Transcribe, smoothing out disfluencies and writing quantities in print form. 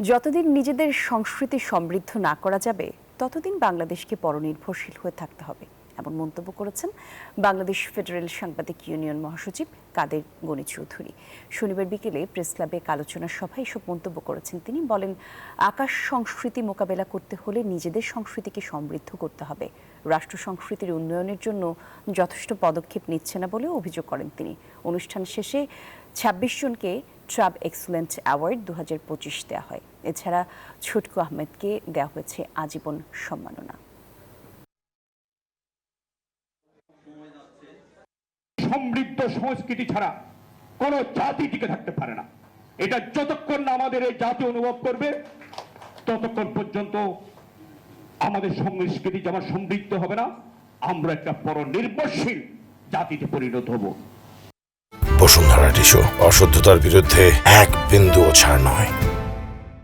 যতদিন নিজেদের সংস্কৃতি সমৃদ্ধ না করা যাবে ততদিন বাংলাদেশকে পরনির্ভরশীল হয়ে থাকতে হবে, এমন মন্তব্য করেছেন বাংলাদেশ ফেডারেল সাংবাদিক ইউনিয়ন মহাসচিব কাদের গনি চৌধুরী। শনিবার বিকেলে প্রেস ক্লাবে এক আলোচনা সভায় এসব মন্তব্য করেছেন তিনি। বলেন, আকাশ সংস্কৃতি মোকাবেলা করতে হলে নিজেদের সংস্কৃতিকে সমৃদ্ধ করতে হবে। রাষ্ট্র সংস্কৃতির উন্নয়নের জন্য যথেষ্ট পদক্ষেপ নিচ্ছে না বলেও অভিযোগ করেন তিনি। অনুষ্ঠান শেষে ২৬ জনকে ট্রাব এক্সেলেন্ট অ্যাওয়ার্ড ২০২৫ দেওয়া হয়। এছাড়া ছুটকু আহমেদকে দেওয়া হয়েছে আজীবন সম্মাননা। সমৃদ্ধ সংস্কৃতি ছাড়া কোনো জাতি টিকে থাকতে পারে না। এটা যতক্ষণ না আমাদের এই জাতি অনুভব করবে ততক্ষণ পর্যন্ত আমাদের সংস্কৃতি যেমন সমৃদ্ধ হবে না, আমরা একটা পরনির্ভরশীল জাতিতে পরিণত হব। বসুন্ধরা টিস্যু, অশুদ্ধতার বিরুদ্ধে এক বিন্দুও ছাড় নয়।